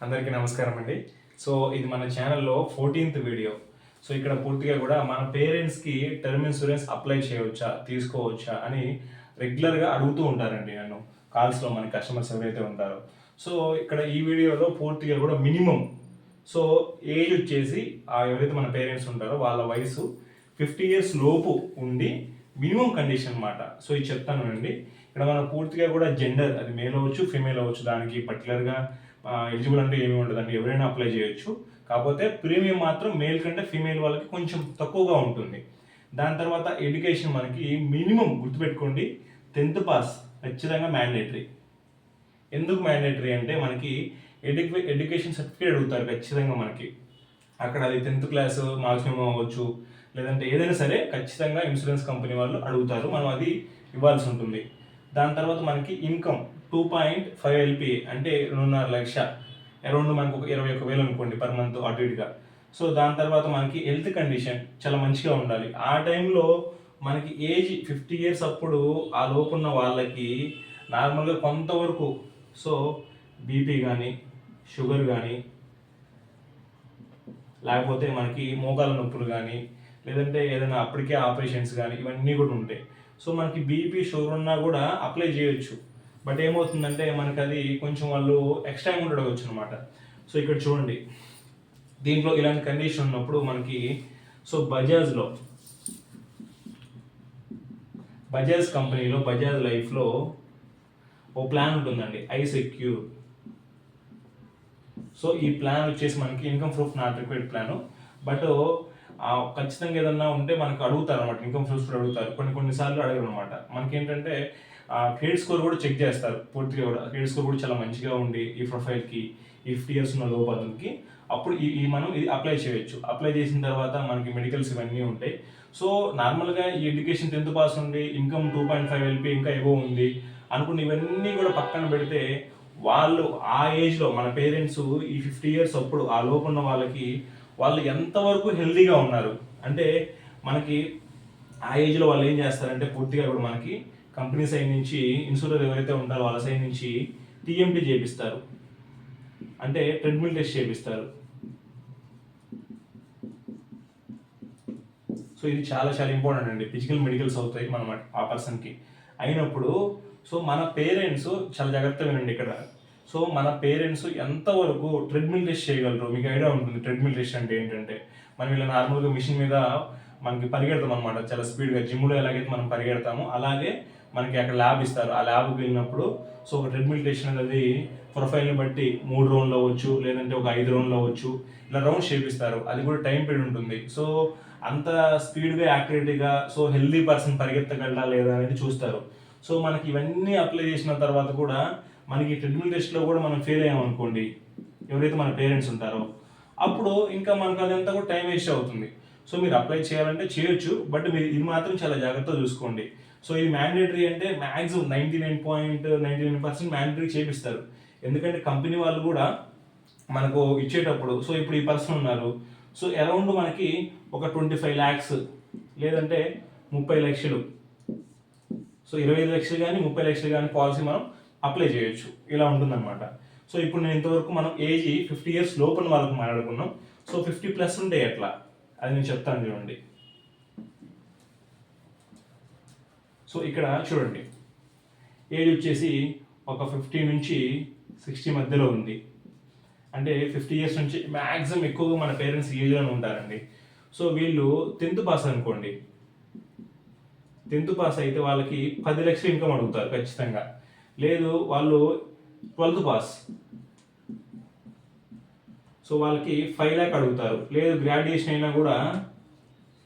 అందరికీ నమస్కారం అండి. సో ఇది మన ఛానల్లో 14th వీడియో. సో ఇక్కడ పూర్తిగా కూడా మన పేరెంట్స్కి టర్మ్ ఇన్సూరెన్స్ అప్లై చేయవచ్చా, తీసుకోవచ్చా అని రెగ్యులర్గా అడుగుతూ ఉంటారండి నన్ను కాల్స్లో మన కస్టమర్స్ ఎవరైతే ఉంటారో. సో ఇక్కడ ఈ వీడియోలో పూర్తిగా కూడా మినిమం ఏజ్ వచ్చేసి ఎవరైతే మన పేరెంట్స్ ఉంటారో వాళ్ళ వయసు 50 years లోపు ఉండి మినిమం కండిషన్ అన్నమాట. సో ఇది చెప్తాను అండి. ఇక్కడ మనం పూర్తిగా కూడా జెండర్ అది మేల్ అవ్వచ్చు, ఫీమేల్ అవ్వచ్చు, దానికి పర్టికులర్గా ఎలిజిబుల్ అంటే ఏమీ ఉండదండి, ఎవరైనా అప్లై చేయొచ్చు. కాకపోతే ప్రీమియం మాత్రం మేల్ కంటే ఫీమేల్ వాళ్ళకి కొంచెం తక్కువగా ఉంటుంది. దాని తర్వాత ఎడ్యుకేషన్ మనకి మినిమం గుర్తుపెట్టుకోండి, 10th పాస్ ఖచ్చితంగా మ్యాండేటరీ. ఎందుకు మ్యాండేటరీ అంటే మనకి ఎడ్యుకేషన్ సర్టిఫికేట్ అడుగుతారు ఖచ్చితంగా మనకి. అక్కడ అది 10th క్లాస్ మాక్సిమం అవ్వచ్చు, లేదంటే ఏదైనా సరే ఖచ్చితంగా ఇన్సూరెన్స్ కంపెనీ వాళ్ళు అడుగుతారు, మనం అది ఇవ్వాల్సి ఉంటుంది. దాని తర్వాత మనకి ఇన్కమ్ 2.5 LP అంటే 2.5 లక్ష, అరౌండ్ మనకు ఒక 21,000 అనుకోండి పర్ మంత్ అటు ఇటుగా. సో దాని తర్వాత మనకి హెల్త్ కండిషన్ చాలా మంచిగా ఉండాలి. ఆ టైంలో మనకి ఏజ్ 50 years అప్పుడు ఆ లోపున్న వాళ్ళకి నార్మల్గా కొంతవరకు బీపీ కానీ, షుగర్ కానీ, లేకపోతే మనకి మోకాల నొప్పులు కానీ, లేదంటే ఏదైనా అప్పటికే ఆపరేషన్స్ కానీ ఇవన్నీ కూడా ఉంటాయి. సో మనకి బీపీ షుగర్ ఉన్నా కూడా అప్లై చేయొచ్చు. బట్ ఏమవుతుందంటే మనకి అది కొంచెం వాళ్ళు ఎక్స్ట్రా అమౌంట్ అడగవచ్చు అనమాట. సో ఇక్కడ చూడండి, దీంట్లో ఇలాంటి కండిషన్ ఉన్నప్పుడు మనకి బజాజ్ కంపెనీలో బజాజ్ లైఫ్లో ఓ ప్లాన్ ఉంటుందండి, ఐసెక్యూర్. సో ఈ ప్లాన్ వచ్చేసి మనకి income proof not required plan. But ఖచ్చితంగా ఏదన్నా ఉంటే మనకు అడుగుతారు అనమాట, ఇన్కమ్ ప్రూఫ్ కూడా అడుగుతారు, కొన్నిసార్లు అడగరు అనమాట. మనకి ఏంటంటే క్రెడిట్ స్కోర్ కూడా చెక్ చేస్తారు పూర్తిగా కూడా. క్రెడిట్ స్కోర్ కూడా చాలా మంచిగా ఉండి ఈ ప్రొఫైల్కి, ఈ 50 years ఉన్న లోపలికి అప్పుడు మనం ఇది అప్లై చేయొచ్చు. అప్లై చేసిన తర్వాత మనకి మెడికల్స్ ఇవన్నీ ఉంటాయి. సో నార్మల్గా ఈ ఎడ్యుకేషన్ 10th పాస్ ఉంది, ఇన్కమ్ 2.5 LP ఇంకా ఎగో ఉంది అనుకున్న ఇవన్నీ కూడా పక్కన పెడితే, వాళ్ళు ఆ ఏజ్లో మన పేరెంట్స్ ఈ 50 years అప్పుడు ఆ లోపు ఉన్న వాళ్ళకి వాళ్ళు ఎంతవరకు హెల్తీగా ఉన్నారు అంటే, మనకి ఆ ఏజ్లో వాళ్ళు ఏం చేస్తారంటే పూర్తిగా కూడా మనకి కంపెనీ సైడ్ నుంచి ఇన్సూరర్ ఎవరైతే ఉంటారో వాళ్ళ సైడ్ నుంచి TMT చేపిస్తారు, అంటే ట్రెడ్మిల్ టెస్ట్ చేపిస్తారు. సో ఇది చాలా చాలా ఇంపార్టెంట్ అండి. ఫిజికల్ మెడికల్స్ అవుతాయి మనం ఆ పర్సన్కి అయినప్పుడు. సో మన పేరెంట్స్ చాలా జాగ్రత్తగా వినండి ఇక్కడ. సో మన పేరెంట్స్ ఎంతవరకు ట్రెడ్మిల్ టెస్ట్ చేయగలరు, మీకు ఐడియా ఉంటుంది. ట్రెడ్మిల్ టెస్ట్ అంటే ఏంటంటే, మనం ఇలా నార్మల్గా మిషన్ మీద మనకి పరిగెడతాం అనమాట చాలా స్పీడ్గా. జిమ్లో ఎలాగైతే మనం పరిగెడతామో అలాగే మనకి అక్కడ ల్యాబ్ ఇస్తారు. ఆ ల్యాబ్కి వెళ్ళినప్పుడు ఒక ట్రెడ్మిల్ టెస్ట్ అనేది ప్రొఫైల్ని బట్టి 3 రౌండ్లు అవ్వచ్చు, లేదంటే ఒక 5 రౌండ్లు అవ్వచ్చు, ఇలా రౌండ్స్ చేపిస్తారు. అది కూడా టైం పీరియడ్ ఉంటుంది. సో అంత స్పీడ్గా యాక్యురేట్గా హెల్దీ పర్సన్ పరిగెత్తగలరా లేదా అనేది చూస్తారు. సో మనకి ఇవన్నీ అప్లై చేసిన తర్వాత కూడా మనకి ట్రెడ్మిల్ టెస్ట్లో కూడా మనం ఫెయిల్ అయ్యామనుకోండి, ఎవరైతే మన పేరెంట్స్ ఉంటారో, అప్పుడు ఇంకా మనకు అదంతా కూడా టైం వేస్ట్ అవుతుంది. సో మీరు అప్లై చేయాలంటే చేయొచ్చు, బట్ మీరు ఇది మాత్రం చాలా జాగ్రత్తగా చూసుకోండి. సో ఇది మ్యాండేటరీ అంటే మ్యాక్సిమం 99.99% మ్యాండేటరీ చేపిస్తారు. ఎందుకంటే కంపెనీ వాళ్ళు కూడా మనకు ఇచ్చేటప్పుడు, ఇప్పుడు ఈ పర్సన్ ఉన్నారు, అరౌండ్ మనకి ఒక 25 lakhs లేదంటే 30 లక్షలు, 25 లక్షలు కానీ 30 లక్షలు కానీ పాలసీ మనం అప్లై చేయొచ్చు, ఇలా ఉంటుందన్నమాట. సో ఇప్పుడు నేను ఇంతవరకు మనం ఏజ్ 50 years లోపల వాళ్ళకి మాట్లాడుకున్నాం. 50+ ఉంటే ఎట్లా అది నేను చెప్తాను చూడండి. ఇక్కడ చూడండి, ఏజ్ వచ్చేసి ఒక 50 నుంచి 60 మధ్యలో ఉంది. అంటే 50 years నుంచి మ్యాక్సిమం ఎక్కువగా మన పేరెంట్స్ ఏజ్లోనే ఉంటారండి. వీళ్ళు 10th పాస్ అనుకోండి, 10th పాస్ అయితే వాళ్ళకి 10 లక్షలు ఇన్కమ్ అడుగుతారు ఖచ్చితంగా. లేదు వాళ్ళు 12th పాస్, వాళ్ళకి 5 lakh అడుగుతారు. లేదు గ్రాడ్యుయేషన్ అయినా కూడా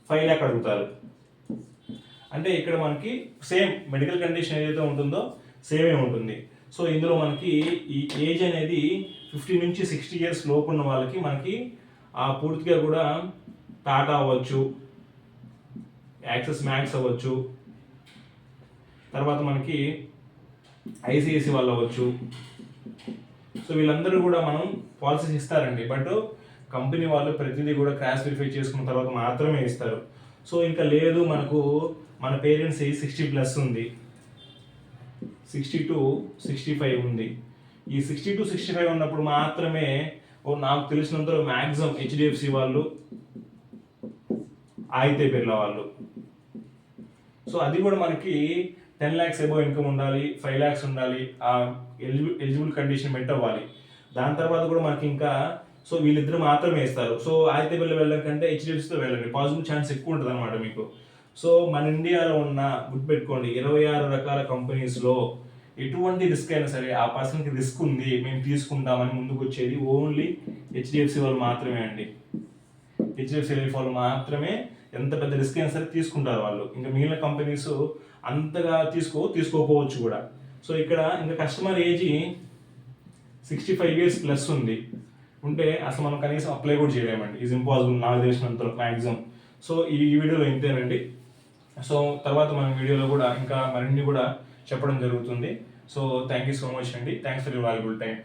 5 lakh అడుగుతారు. అంటే ఇక్కడ మనకి సేమ్ మెడికల్ కండిషన్ ఏదైతే ఉంటుందో సేమే ఉంటుంది. ఇందులో మనకి ఈ ఏజ్ అనేది 50 నుంచి 60 years లోపు ఉన్న వాళ్ళకి మనకి పూర్తిగా కూడా టాటా అవ్వచ్చు, యాక్సిస్ మ్యాక్స్ అవ్వచ్చు, తర్వాత మనకి ICICI వాళ్ళు అవ్వచ్చు. వీళ్ళందరూ కూడా మనం పాలసీస్ ఇస్తారండి, బట్ కంపెనీ వాళ్ళు ప్రతిదీ కూడా క్రాష్ వెరిఫై చేసుకున్న తర్వాత మాత్రమే ఇస్తారు. ఇంకా లేదు మనకు మన పేరెంట్స్ 60+ ఉంది, 60 to 65 ఉంది, ఈ 60 to 65 ఉన్నప్పుడు మాత్రమే నాకు తెలిసినంతలో మ్యాక్సిమం హెచ్డిఎఫ్సి వాళ్ళు, ఆయితే బిర్లా వాళ్ళు. సో అది కూడా మనకి 10 lakhs అబోవ్ ఇన్కమ్ ఉండాలి, 5 lakhs ఉండాలి, ఆ ఎలిజిబుల్ కండిషన్ మెట్ అవ్వాలి. దాని తర్వాత కూడా మనకి ఇంకా సో వీళ్ళిద్దరు మాత్రమే ఇస్తారు. సో ఆయితే బిర్లా వెళ్ళడం కంటే హెచ్డిఎఫ్సితో వెళ్ళండి, పాజిబుల్ ఛాన్స్ ఎక్కువ ఉంటుంది అనమాట మీకు. సో మన ఇండియాలో ఉన్న గుర్తుపెట్టుకోండి 26 రకాల కంపెనీస్లో ఎటువంటి రిస్క్ అయినా సరే ఆ పర్సన్కి రిస్క్ ఉంది మేము తీసుకుంటామని ముందుకు వచ్చేది ఓన్లీ హెచ్డిఎఫ్సి వాళ్ళు మాత్రమే అండి. హెచ్డిఎఫ్సి లైఫ్ వాళ్ళు మాత్రమే ఎంత పెద్ద రిస్క్ అయినా సరే తీసుకుంటారు వాళ్ళు. ఇంకా మిగిలిన కంపెనీస్ అంతగా తీసుకోకపోవచ్చు కూడా. సో ఇక్కడ ఇంకా కస్టమర్ ఏజ్ 65 years ప్లస్ ఉంటే అసలు మనం కనీసం అప్లై కూడా చేయలేమండి. ఈజ్ ఇంపాసిబుల్ నాకు తెలిసినంతలో మ్యాక్సిమం. సో ఈ వీడియోలో ఇంతేనండి. సో తర్వాత మన వీడియోలో కూడా ఇంకా మరిన్ని కూడా చెప్పడం జరుగుతుంది. So thank you so much అండి. Thanks for your valuable time.